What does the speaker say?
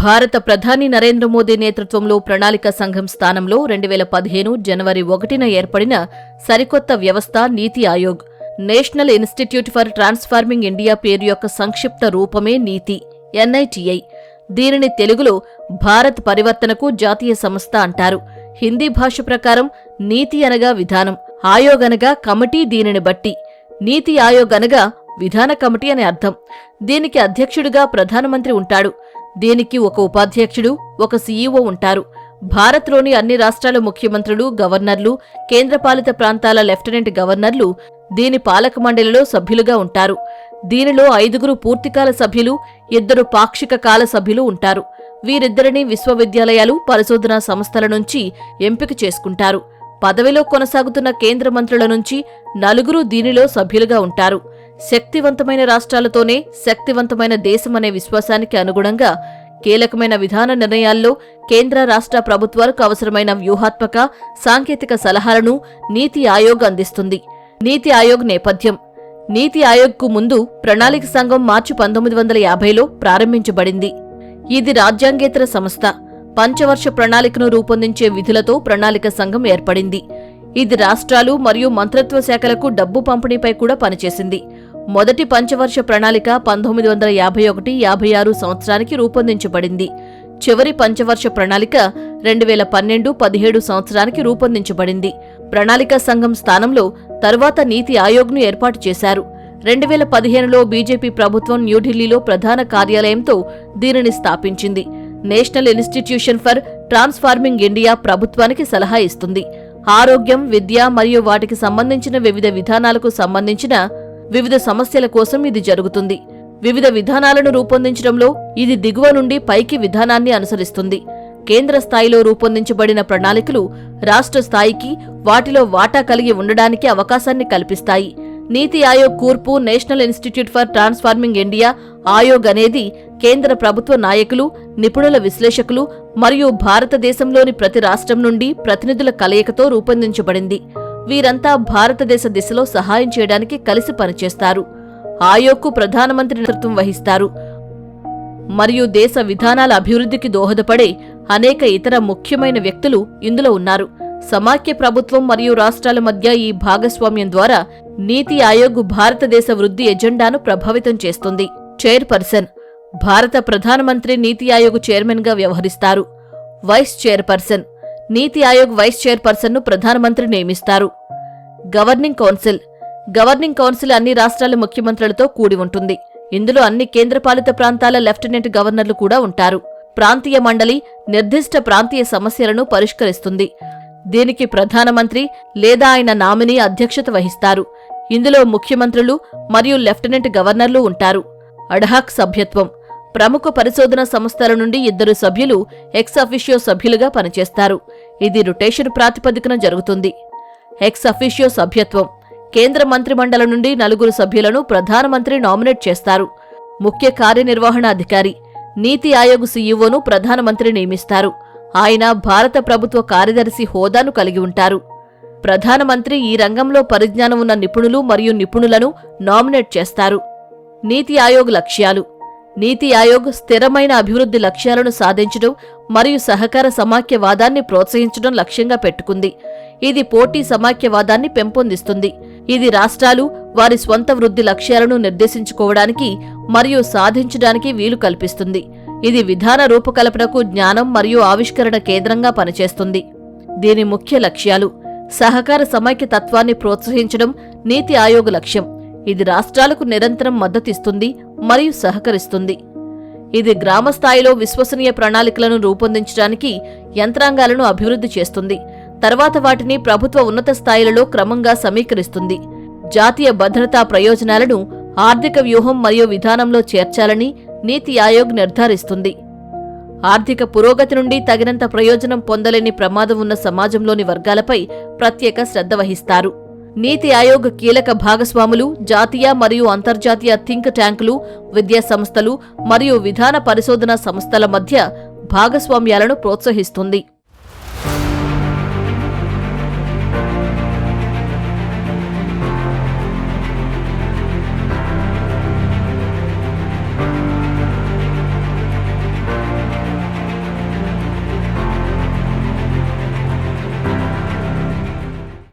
భారత ప్రధాని నరేంద్ర మోదీ నేతృత్వంలో ప్రణాళిక సంఘం స్థానంలో 2015 జనవరి 1న ఏర్పడిన సరికొత్త వ్యవస్థ నీతి Aayog. National institute for transforming India పేరు యొక్క సంక్షిప్త రూపమే నీతి, NITI. దీనిని తెలుగులో భారత్ పరివర్తనకు జాతీయ సంస్థ అంటారు. హిందీ భాష ప్రకారం నీతి అనగా విధానం, ఆయోగ్ అనగా కమిటీ. దీనిని బట్టి నీతి ఆయోగ్ అనగా విధాన కమిటీ అని అర్థం. దీనికి అధ్యక్షుడిగా ప్రధానమంత్రి ఉంటాడు. దీనికి ఒక ఉపాధ్యక్షుడు, ఒక CEO ఉంటారు. భారత్లోని అన్ని రాష్ట్రాల ముఖ్యమంత్రులు, గవర్నర్లు, కేంద్రపాలిత ప్రాంతాల లెఫ్టినెంట్ గవర్నర్లు దీని పాలక మండలిలో సభ్యులుగా ఉంటారు. దీనిలో 5 పూర్తికాల సభ్యులు, 2 పాక్షిక కాల సభ్యులు ఉంటారు. వీరిద్దరినీ విశ్వవిద్యాలయాలు, పరిశోధనా సంస్థల నుంచి ఎంపిక చేసుకుంటారు. పదవిలో కొనసాగుతున్న కేంద్ర మంత్రుల నుంచి 4 దీనిలో సభ్యులుగా ఉంటారు. శక్తివంతమైన రాష్ట్రాలతోనే శక్తివంతమైన దేశమనే విశ్వాసానికి అనుగుణంగా కీలకమైన విధాన నిర్ణయాల్లో కేంద్ర రాష్ట్ర ప్రభుత్వాలకు అవసరమైన వ్యూహాత్మక, సాంకేతిక సలహాలను నీతి ఆయోగ్ అందిస్తుంది. నీతి ఆయోగ్ నేపథ్యం. నీతి ఆయోగ్కు ముందు ప్రణాళిక సంఘం మార్చి 1950లో ప్రారంభించబడింది. ఇది రాజ్యాంగేతర సంస్థ. పంచవర్ష ప్రణాళికను రూపొందించే విధులతో ప్రణాళిక సంఘం ఏర్పడింది. ఇది రాష్ట్రాలు మరియు మంత్రిత్వ శాఖలకు డబ్బు పంపిణీపై కూడా పనిచేసింది. మొదటి పంచవర్ష ప్రణాళిక 1951-56 సంవత్సరానికి రూపొందించబడింది. చివరి పంచవర్ష ప్రణాళిక 2012-17 సంవత్సరానికి రూపొందించబడింది. ప్రణాళికా సంఘం స్థానంలో తరువాత నీతి ఆయోగ్ను ఏర్పాటు చేశారు. 2015లో బీజేపీ ప్రభుత్వం న్యూఢిల్లీలో ప్రధాన కార్యాలయంతో దీనిని స్థాపించింది. National institution for transforming India ప్రభుత్వానికి సలహా ఇస్తుంది. ఆరోగ్యం, విద్య మరియు వాటికి సంబంధించిన వివిధ విధానాలకు సంబంధించిన వివిధ సమస్యల కోసం ఇది జరుగుతుంది. వివిధ విధానాలను రూపొందించడంలో ఇది దిగువ నుండి పైకి విధానాన్ని అనుసరిస్తుంది. కేంద్ర స్థాయిలో రూపొందించబడిన ప్రణాళికలు రాష్ట్ర స్థాయికి వాటిలో వాటా కలిగి ఉండడానికి అవకాశాన్ని కల్పిస్తాయి. నీతి ఆయోగ్ కూర్పు national institute for transforming India Aayog అనేది కేంద్ర ప్రభుత్వ నాయకులు, నిపుణుల విశ్లేషకులు మరియు భారతదేశంలోని ప్రతి రాష్ట్రం నుండి ప్రతినిధుల కలయికతో రూపొందించబడింది. వీరంతా భారతదేశ దిశలో సహాయం చేయడానికి కలిసి పనిచేస్తారు. ఆయోగ్కు ప్రధానమంత్రి నేతృత్వం వహిస్తారు మరియు దేశ విధానాల అభివృద్ధికి దోహదపడే అనేక ఇతర ముఖ్యమైన వ్యక్తులు ఇందులో ఉన్నారు. సమాఖ్య ప్రభుత్వం మరియు రాష్ట్రాల మధ్య ఈ భాగస్వామ్యం ద్వారా నీతి ఆయోగ్ భారతదేశ వృద్ధి ఎజెండాను ప్రభావితం చేస్తుంది. చైర్పర్సన్. భారత ప్రధానమంత్రి నీతి ఆయోగ్ చైర్మన్గా వ్యవహరిస్తారు. Vice chairperson. NITI Aayog vice చైర్పర్సన్ను ప్రధానమంత్రి నియమిస్తారు. Governing council. గవర్నింగ్ కౌన్సిల్ అన్ని రాష్ట్రాల ముఖ్యమంత్రులతో కూడి ఉంటుంది. ఇందులో అన్ని కేంద్రపాలిత ప్రాంతాల లెఫ్టినెంట్ గవర్నర్లు కూడా ఉంటారు. ప్రాంతీయ మండలి నిర్దిష్ట ప్రాంతీయ సమస్యలను పరిష్కరిస్తుంది. దీనికి ప్రధానమంత్రి లేదా ఆయన నామినీ అధ్యక్షత వహిస్తారు. ఇందులో ముఖ్యమంత్రులు మరియు లెఫ్టినెంట్ గవర్నర్లు ఉంటారు. అడ్హాక్ సభ్యత్వం. ప్రముఖ పరిశోధన సంస్థల నుండి 2 సభ్యులు ఎక్స్ అఫిషియో సభ్యులుగా పనిచేస్తారు. ఇది రొటేషన్ ప్రాతిపదికన జరుగుతుంది. ఎక్స్ అఫిషియో సభ్యత్వం. కేంద్ర మంత్రిమండలి నుండి 4 సభ్యులను ప్రధానమంత్రి నామినేట్ చేస్తారు. ముఖ్య కార్యనిర్వహణ అధికారి. నీతి ఆయోగ్ CEOను ప్రధానమంత్రి నియమిస్తారు. ఆయన భారత ప్రభుత్వ కార్యదర్శి హోదాను కలిగి ఉంటారు. ప్రధానమంత్రి ఈ రంగంలో పరిజ్ఞానం ఉన్న నిపుణులు మరియు నిపుణులను నామినేట్ చేస్తారు. నీతి ఆయోగ్ లక్ష్యాలు. నీతి ఆయోగ్ స్థిరమైన అభివృద్ధి లక్ష్యాలను సాధించడం మరియు సహకార సమాఖ్యవాదాన్ని ప్రోత్సహించడం లక్ష్యంగా పెట్టుకుంది. ఇది పోటీ సమాఖ్యవాదాన్ని పెంపొందిస్తుంది. ఇది రాష్ట్రాలు వారి స్వంత వృద్ధి లక్ష్యాలను నిర్దేశించుకోవడానికి మరియు సాధించడానికి వీలు కల్పిస్తుంది. ఇది విధాన రూపకల్పనకు జ్ఞానం మరియు ఆవిష్కరణ కేంద్రంగా పనిచేస్తుంది. దీని ముఖ్య లక్ష్యాలు: సహకార సమైక్యతత్వాన్ని ప్రోత్సహించడం నీతి ఆయోగ్ లక్ష్యం. ఇది రాష్ట్రాలకు నిరంతరం మద్దతిస్తుంది మరియు సహకరిస్తుంది. ఇది గ్రామస్థాయిలో విశ్వసనీయ ప్రణాళికలను రూపొందించడానికి యంత్రాంగాలను అభివృద్ధి చేస్తుంది. తర్వాత వాటిని ప్రభుత్వ ఉన్నత స్థాయిలలో క్రమంగా సమీకరిస్తుంది. జాతీయ భద్రతా ప్రయోజనాలను ఆర్థిక వ్యూహం మరియు విధానంలో చేర్చాలని నీతి ఆయోగ్ నిర్ధారిస్తుంది. ఆర్థిక పురోగతి నుండి తగినంత ప్రయోజనం పొందలేని ప్రమాదం ఉన్న సమాజంలోని వర్గాలపై ప్రత్యేక శ్రద్ధ వహిస్తారు. నీతి ఆయోగ్ కీలక భాగస్వాములు జాతీయ మరియు అంతర్జాతీయ థింక్ ట్యాంకులు, విద్యా సంస్థలు మరియు విధాన పరిశోధనా సంస్థల మధ్య భాగస్వామ్యాలను ప్రోత్సహిస్తుంది.